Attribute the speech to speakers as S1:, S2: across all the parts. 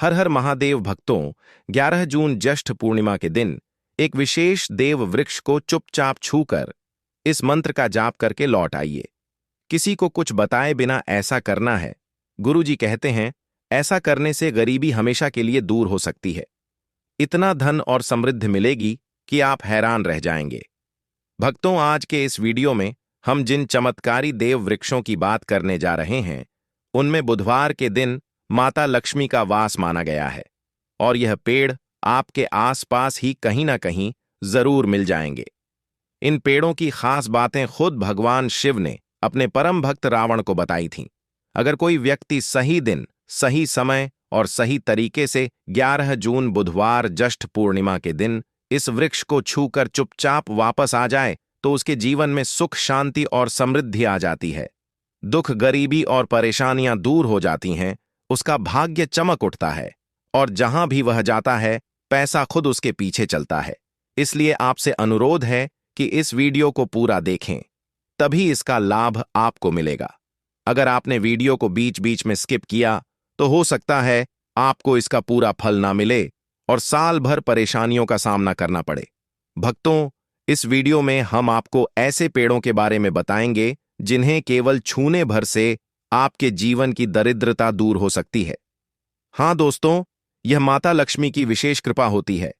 S1: हर हर महादेव भक्तों, 11 जून ज्येष्ठ पूर्णिमा के दिन एक विशेष देव वृक्ष को चुपचाप छूकर इस मंत्र का जाप करके लौट आइए। किसी को कुछ बताए बिना ऐसा करना है। गुरुजी कहते हैं, ऐसा करने से गरीबी हमेशा के लिए दूर हो सकती है। इतना धन और समृद्धि मिलेगी कि आप हैरान रह जाएंगे। भक्तों, आज के इस वीडियो में हम जिन चमत्कारी देव वृक्षों की बात करने जा रहे हैं, उनमें बुधवार के दिन माता लक्ष्मी का वास माना गया है और यह पेड़ आपके आसपास ही कहीं ना कहीं जरूर मिल जाएंगे। इन पेड़ों की खास बातें खुद भगवान शिव ने अपने परम भक्त रावण को बताई थीं। अगर कोई व्यक्ति सही दिन, सही समय और सही तरीके से 11 जून बुधवार ज्येष्ठ पूर्णिमा के दिन इस वृक्ष को छूकर चुपचाप वापस आ जाए तो उसके जीवन में सुख, शांति और समृद्धि आ जाती है। दुख, गरीबी और परेशानियां दूर हो जाती हैं, उसका भाग्य चमक उठता है और जहां भी वह जाता है पैसा खुद उसके पीछे चलता है। इसलिए आपसे अनुरोध है कि इस वीडियो को पूरा देखें, तभी इसका लाभ आपको मिलेगा। अगर आपने वीडियो को बीच बीच में स्किप किया तो हो सकता है आपको इसका पूरा फल ना मिले और साल भर परेशानियों का सामना करना पड़े। भक्तों, इस वीडियो में हम आपको ऐसे पेड़ों के बारे में बताएंगे जिन्हें केवल छूने भर से आपके जीवन की दरिद्रता दूर हो सकती है। हां दोस्तों, यह माता लक्ष्मी की विशेष कृपा होती है।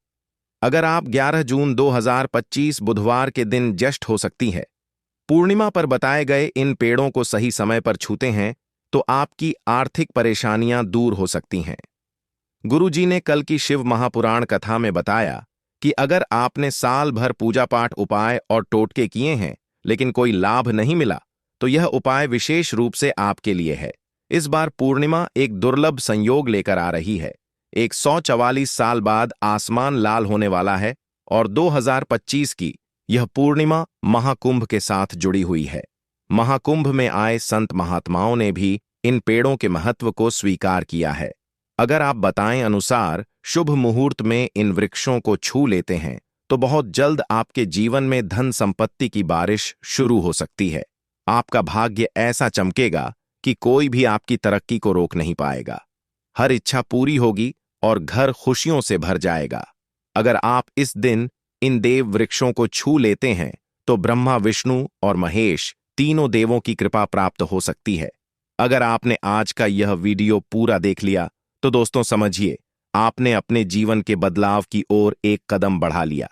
S1: अगर आप 11 जून 2025 बुधवार के दिन ज्येष्ठ हो सकती है पूर्णिमा पर बताए गए इन पेड़ों को सही समय पर छूते हैं तो आपकी आर्थिक परेशानियां दूर हो सकती हैं। गुरुजी ने कल की शिव महापुराण कथा में बताया कि अगर आपने साल भर पूजा पाठ, उपाय और टोटके किए हैं लेकिन कोई लाभ नहीं मिला तो यह उपाय विशेष रूप से आपके लिए है। इस बार पूर्णिमा एक दुर्लभ संयोग लेकर आ रही है। 144 साल बाद आसमान लाल होने वाला है और 2025 की यह पूर्णिमा महाकुंभ के साथ जुड़ी हुई है। महाकुंभ में आए संत महात्माओं ने भी इन पेड़ों के महत्व को स्वीकार किया है। अगर आप बताएं अनुसार शुभ मुहूर्त में इन वृक्षों को छू लेते हैं तो बहुत जल्द आपके जीवन में धन संपत्ति की बारिश शुरू हो सकती है। आपका भाग्य ऐसा चमकेगा कि कोई भी आपकी तरक्की को रोक नहीं पाएगा। हर इच्छा पूरी होगी और घर खुशियों से भर जाएगा। अगर आप इस दिन इन देव वृक्षों को छू लेते हैं तो ब्रह्मा, विष्णु और महेश तीनों देवों की कृपा प्राप्त हो सकती है। अगर आपने आज का यह वीडियो पूरा देख लिया तो दोस्तों समझिए आपने अपने जीवन के बदलाव की ओर एक कदम बढ़ा लिया।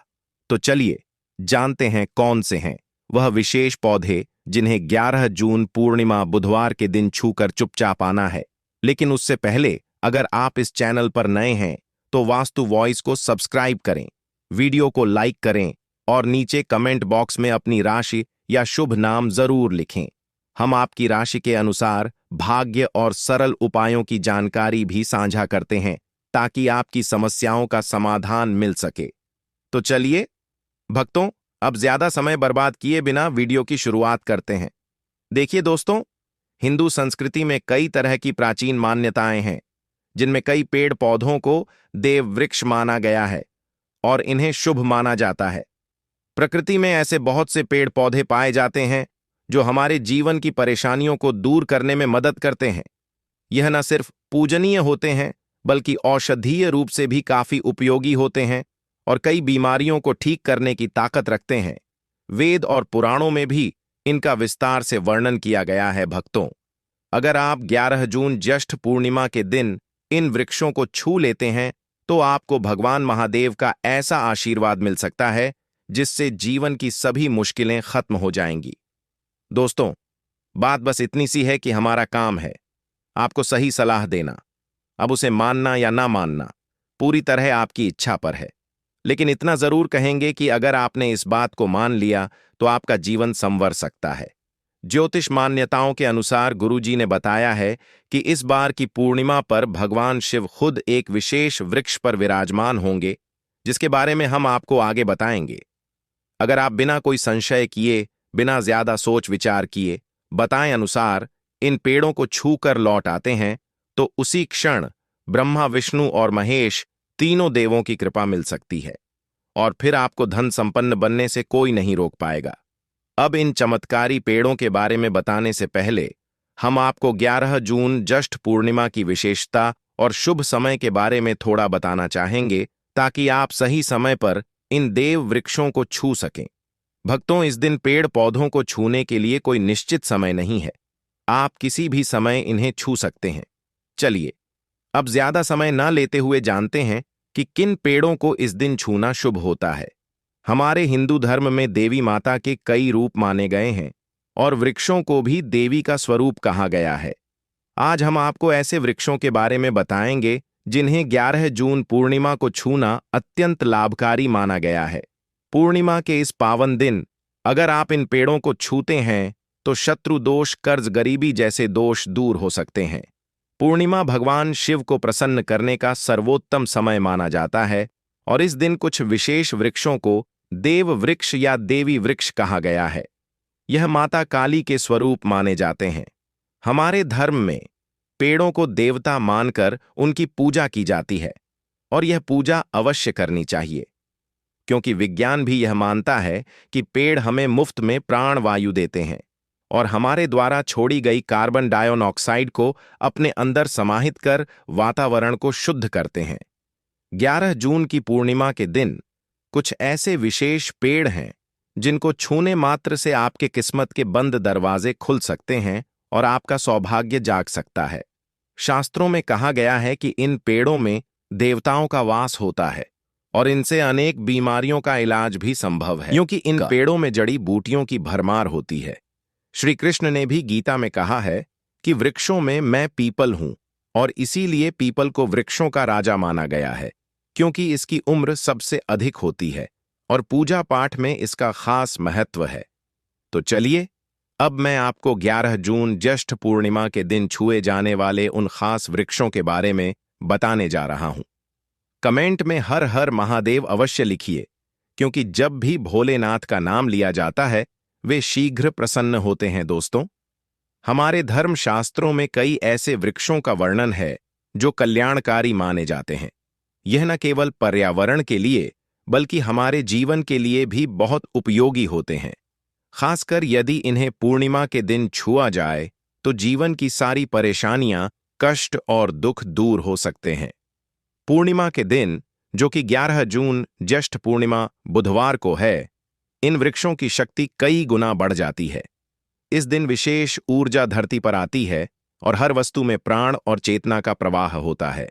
S1: तो चलिए जानते हैं कौन से हैं वह विशेष पौधे जिन्हें 11 जून पूर्णिमा बुधवार के दिन छूकर चुपचाप आना है। लेकिन उससे पहले अगर आप इस चैनल पर नए हैं तो वास्तु वॉइस को सब्सक्राइब करें, वीडियो को लाइक करें और नीचे कमेंट बॉक्स में अपनी राशि या शुभ नाम जरूर लिखें। हम आपकी राशि के अनुसार भाग्य और सरल उपायों की जानकारी भी साझा करते हैं ताकि आपकी समस्याओं का समाधान मिल सके। तो चलिए भक्तों, अब ज्यादा समय बर्बाद किए बिना वीडियो की शुरुआत करते हैं। देखिए दोस्तों, हिंदू संस्कृति में कई तरह की प्राचीन मान्यताएं हैं जिनमें कई पेड़ पौधों को देव वृक्ष माना गया है और इन्हें शुभ माना जाता है। प्रकृति में ऐसे बहुत से पेड़ पौधे पाए जाते हैं जो हमारे जीवन की परेशानियों को दूर करने में मदद करते हैं। यह न सिर्फ पूजनीय होते हैं बल्कि औषधीय रूप से भी काफी उपयोगी होते हैं और कई बीमारियों को ठीक करने की ताकत रखते हैं। वेद और पुराणों में भी इनका विस्तार से वर्णन किया गया है। भक्तों, अगर आप 11 जून ज्येष्ठ पूर्णिमा के दिन इन वृक्षों को छू लेते हैं तो आपको भगवान महादेव का ऐसा आशीर्वाद मिल सकता है जिससे जीवन की सभी मुश्किलें खत्म हो जाएंगी। दोस्तों, बात बस इतनी सी है कि हमारा काम है आपको सही सलाह देना। अब उसे मानना या ना मानना पूरी तरह आपकी इच्छा पर है, लेकिन इतना जरूर कहेंगे कि अगर आपने इस बात को मान लिया तो आपका जीवन संवर सकता है। ज्योतिष मान्यताओं के अनुसार गुरुजी ने बताया है कि इस बार की पूर्णिमा पर भगवान शिव खुद एक विशेष वृक्ष पर विराजमान होंगे जिसके बारे में हम आपको आगे बताएंगे। अगर आप बिना कोई संशय किए, बिना ज्यादा सोच विचार किए बताएं अनुसार इन पेड़ों को छू कर लौट आते हैं तो उसी क्षण ब्रह्मा, विष्णु और महेश तीनों देवों की कृपा मिल सकती है और फिर आपको धन संपन्न बनने से कोई नहीं रोक पाएगा। अब इन चमत्कारी पेड़ों के बारे में बताने से पहले हम आपको 11 जून ज्येष्ठ पूर्णिमा की विशेषता और शुभ समय के बारे में थोड़ा बताना चाहेंगे ताकि आप सही समय पर इन देव वृक्षों को छू सकें। भक्तों, इस दिन पेड़ पौधों को छूने के लिए कोई निश्चित समय नहीं है। आप किसी भी समय इन्हें छू सकते हैं। चलिए अब ज्यादा समय न लेते हुए जानते हैं कि किन पेड़ों को इस दिन छूना शुभ होता है। हमारे हिंदू धर्म में देवी माता के कई रूप माने गए हैं और वृक्षों को भी देवी का स्वरूप कहा गया है। आज हम आपको ऐसे वृक्षों के बारे में बताएंगे जिन्हें 11 जून पूर्णिमा को छूना अत्यंत लाभकारी माना गया है। पूर्णिमा के इस पावन दिन अगर आप इन पेड़ों को छूते हैं तो शत्रु दोष, कर्ज, गरीबी जैसे दोष दूर हो सकते हैं। पूर्णिमा भगवान शिव को प्रसन्न करने का सर्वोत्तम समय माना जाता है और इस दिन कुछ विशेष वृक्षों को देव वृक्ष या देवी वृक्ष कहा गया है। यह माता काली के स्वरूप माने जाते हैं। हमारे धर्म में पेड़ों को देवता मानकर उनकी पूजा की जाती है और यह पूजा अवश्य करनी चाहिए, क्योंकि विज्ञान भी यह मानता है कि पेड़ हमें मुफ्त में प्राण वायु देते हैं और हमारे द्वारा छोड़ी गई कार्बन डाइऑक्साइड को अपने अंदर समाहित कर वातावरण को शुद्ध करते हैं। 11 जून की पूर्णिमा के दिन कुछ ऐसे विशेष पेड़ हैं जिनको छूने मात्र से आपके किस्मत के बंद दरवाजे खुल सकते हैं और आपका सौभाग्य जाग सकता है। शास्त्रों में कहा गया है कि इन पेड़ों में देवताओं का वास होता है और इनसे अनेक बीमारियों का इलाज भी संभव है, क्योंकि इन पेड़ों में जड़ी बूटियों की भरमार होती है। श्री कृष्ण ने भी गीता में कहा है कि वृक्षों में मैं पीपल हूं और इसीलिए पीपल को वृक्षों का राजा माना गया है, क्योंकि इसकी उम्र सबसे अधिक होती है और पूजा पाठ में इसका खास महत्व है। तो चलिए अब मैं आपको 11 जून ज्येष्ठ पूर्णिमा के दिन छुए जाने वाले उन खास वृक्षों के बारे में बताने जा रहा हूं। कमेंट में हर हर महादेव अवश्य लिखिए, क्योंकि जब भी भोलेनाथ का नाम लिया जाता है वे शीघ्र प्रसन्न होते हैं। दोस्तों, हमारे धर्म शास्त्रों में कई ऐसे वृक्षों का वर्णन है जो कल्याणकारी माने जाते हैं। यह न केवल पर्यावरण के लिए बल्कि हमारे जीवन के लिए भी बहुत उपयोगी होते हैं। खासकर यदि इन्हें पूर्णिमा के दिन छुआ जाए तो जीवन की सारी परेशानियां, कष्ट और दुख दूर हो सकते हैं। पूर्णिमा के दिन, जो कि 11 जून ज्येष्ठ पूर्णिमा बुधवार को है, इन वृक्षों की शक्ति कई गुना बढ़ जाती है। इस दिन विशेष ऊर्जा धरती पर आती है और हर वस्तु में प्राण और चेतना का प्रवाह होता है।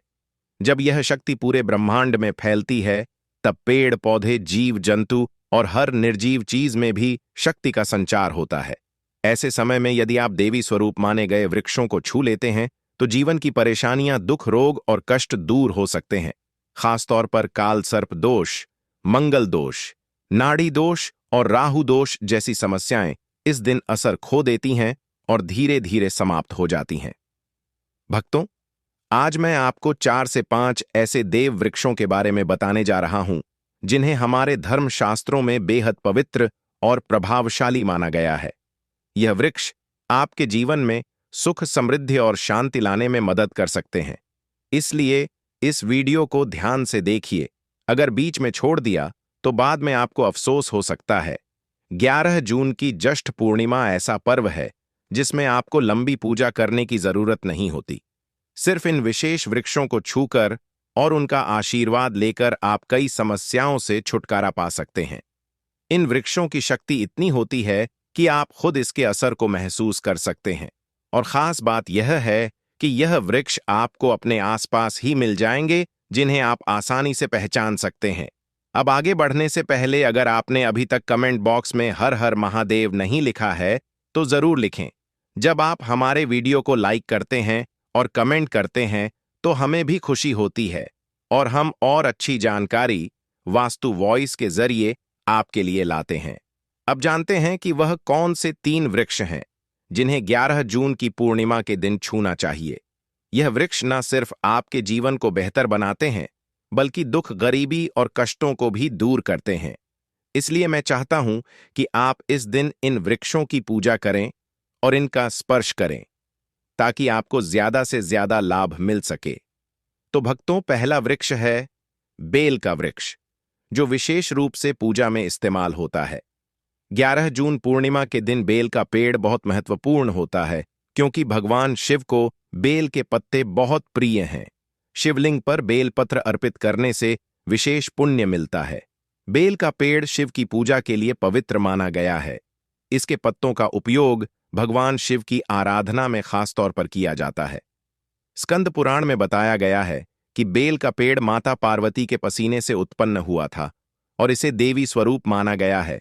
S1: जब यह शक्ति पूरे ब्रह्मांड में फैलती है तब पेड़ पौधे, जीव जंतु और हर निर्जीव चीज में भी शक्ति का संचार होता है। ऐसे समय में यदि आप देवी स्वरूप माने गए वृक्षों को छू लेते हैं तो जीवन की परेशानियां, दुख, रोग और कष्ट दूर हो सकते हैं। खासतौर पर काल सर्प दोष, मंगल दोष, नाड़ी दोष और राहु दोष जैसी समस्याएं इस दिन असर खो देती हैं और धीरे धीरे समाप्त हो जाती हैं। भक्तों, आज मैं आपको 4 से 5 ऐसे देव वृक्षों के बारे में बताने जा रहा हूं जिन्हें हमारे धर्म शास्त्रों में बेहद पवित्र और प्रभावशाली माना गया है। यह वृक्ष आपके जीवन में सुख, समृद्धि और शांति लाने में मदद कर सकते हैं। इसलिए इस वीडियो को ध्यान से देखिए। अगर बीच में छोड़ दिया तो बाद में आपको अफसोस हो सकता है। 11 जून की ज्येष्ठ पूर्णिमा ऐसा पर्व है जिसमें आपको लंबी पूजा करने की जरूरत नहीं होती। सिर्फ इन विशेष वृक्षों को छूकर और उनका आशीर्वाद लेकर आप कई समस्याओं से छुटकारा पा सकते हैं। इन वृक्षों की शक्ति इतनी होती है कि आप खुद इसके असर को महसूस कर सकते हैं। और खास बात यह है कि यह वृक्ष आपको अपने आसपास ही मिल जाएंगे, जिन्हें आप आसानी से पहचान सकते हैं। अब आगे बढ़ने से पहले अगर आपने अभी तक कमेंट बॉक्स में हर हर महादेव नहीं लिखा है तो जरूर लिखें। जब आप हमारे वीडियो को लाइक करते हैं और कमेंट करते हैं तो हमें भी खुशी होती है और हम और अच्छी जानकारी वास्तु वॉइस के जरिए आपके लिए लाते हैं। अब जानते हैं कि वह कौन से 3 वृक्ष हैं जिन्हें 11 जून की पूर्णिमा के दिन छूना चाहिए। यह वृक्ष न सिर्फ आपके जीवन को बेहतर बनाते हैं बल्कि दुख, गरीबी और कष्टों को भी दूर करते हैं। इसलिए मैं चाहता हूं कि आप इस दिन इन वृक्षों की पूजा करें और इनका स्पर्श करें ताकि आपको ज्यादा से ज्यादा लाभ मिल सके। तो भक्तों, पहला वृक्ष है बेल का वृक्ष, जो विशेष रूप से पूजा में इस्तेमाल होता है। 11 जून पूर्णिमा के दिन बेल का पेड़ बहुत महत्वपूर्ण होता है, क्योंकि भगवान शिव को बेल के पत्ते बहुत प्रिय हैं। शिवलिंग पर बेलपत्र अर्पित करने से विशेष पुण्य मिलता है। बेल का पेड़ शिव की पूजा के लिए पवित्र माना गया है। इसके पत्तों का उपयोग भगवान शिव की आराधना में खास तौर पर किया जाता है। स्कंद पुराण में बताया गया है कि बेल का पेड़ माता पार्वती के पसीने से उत्पन्न हुआ था और इसे देवी स्वरूप माना गया है।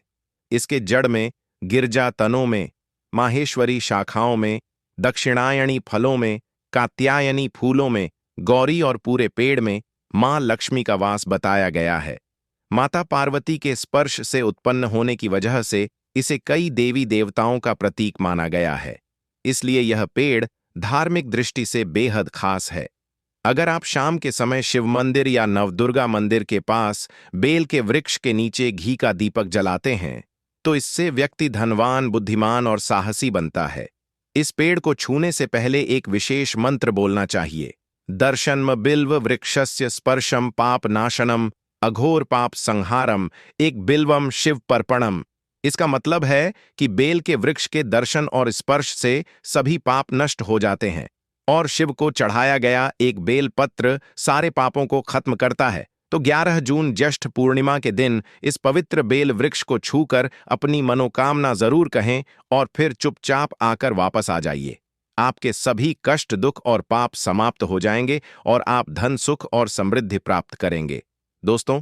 S1: इसके जड़ में, गिरजा तनों में, माहेश्वरी शाखाओं में, दक्षिणायणी फलों में, कात्यायनी फूलों में, गौरी और पूरे पेड़ में मां लक्ष्मी का वास बताया गया है। माता पार्वती के स्पर्श से उत्पन्न होने की वजह से इसे कई देवी देवताओं का प्रतीक माना गया है। इसलिए यह पेड़ धार्मिक दृष्टि से बेहद खास है। अगर आप शाम के समय शिव मंदिर या नवदुर्गा मंदिर के पास बेल के वृक्ष के नीचे घी का दीपक जलाते हैं तो इससे व्यक्ति धनवान, बुद्धिमान और साहसी बनता है। इस पेड़ को छूने से पहले एक विशेष मंत्र बोलना चाहिए। दर्शनम बिल्व वृक्षस्य स्पर्शम पाप नाशनम अघोर पाप संहारम एक बिल्वम शिव पर्पणम। इसका मतलब है कि बेल के वृक्ष के दर्शन और स्पर्श से सभी पाप नष्ट हो जाते हैं और शिव को चढ़ाया गया एक बेल पत्र सारे पापों को खत्म करता है। तो 11 जून ज्येष्ठ पूर्णिमा के दिन इस पवित्र बेल वृक्ष को छूकर अपनी मनोकामना जरूर कहें और फिर चुपचाप आकर वापस आ जाइए। आपके सभी कष्ट, दुख और पाप समाप्त हो जाएंगे और आप धन, सुख और समृद्धि प्राप्त करेंगे। दोस्तों,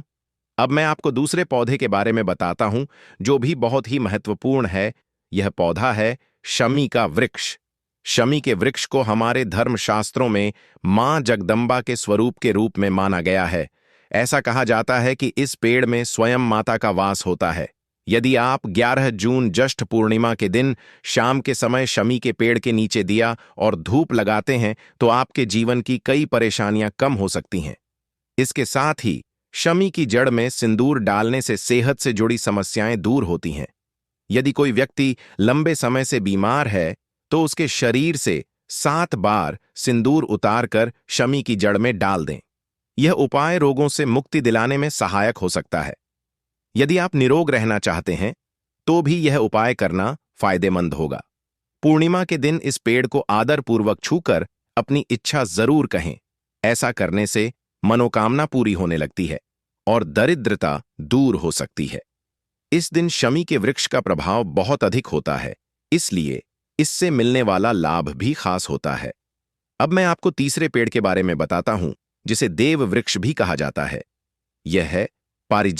S1: अब मैं आपको दूसरे पौधे के बारे में बताता हूं जो भी बहुत ही महत्वपूर्ण है। यह पौधा है शमी का वृक्ष। शमी के वृक्ष को हमारे धर्मशास्त्रों में मां जगदम्बा के स्वरूप के रूप में माना गया है। ऐसा कहा जाता है कि इस पेड़ में स्वयं माता का वास होता है। यदि आप 11 जून ज्येष्ठ पूर्णिमा के दिन शाम के समय शमी के पेड़ के नीचे दिया और धूप लगाते हैं तो आपके जीवन की कई परेशानियां कम हो सकती हैं। इसके साथ ही शमी की जड़ में सिंदूर डालने से सेहत से जुड़ी समस्याएं दूर होती हैं। यदि कोई व्यक्ति लंबे समय से बीमार है तो उसके शरीर से 7 बार सिंदूर उतारकर शमी की जड़ में डाल दें। यह उपाय रोगों से मुक्ति दिलाने में सहायक हो सकता है। यदि आप निरोग रहना चाहते हैं तो भी यह उपाय करना फायदेमंद होगा। पूर्णिमा के दिन इस पेड़ को आदरपूर्वक छूकर अपनी इच्छा जरूर कहें। ऐसा करने से मनोकामना पूरी होने लगती है और दरिद्रता दूर हो सकती है। इस दिन शमी के वृक्ष का प्रभाव बहुत अधिक होता है, इसलिए इससे मिलने वाला लाभ भी खास होता है। अब मैं आपको तीसरे पेड़ के बारे में बताता हूं जिसे देव वृक्ष भी कहा जाता है। यह है पारिजात।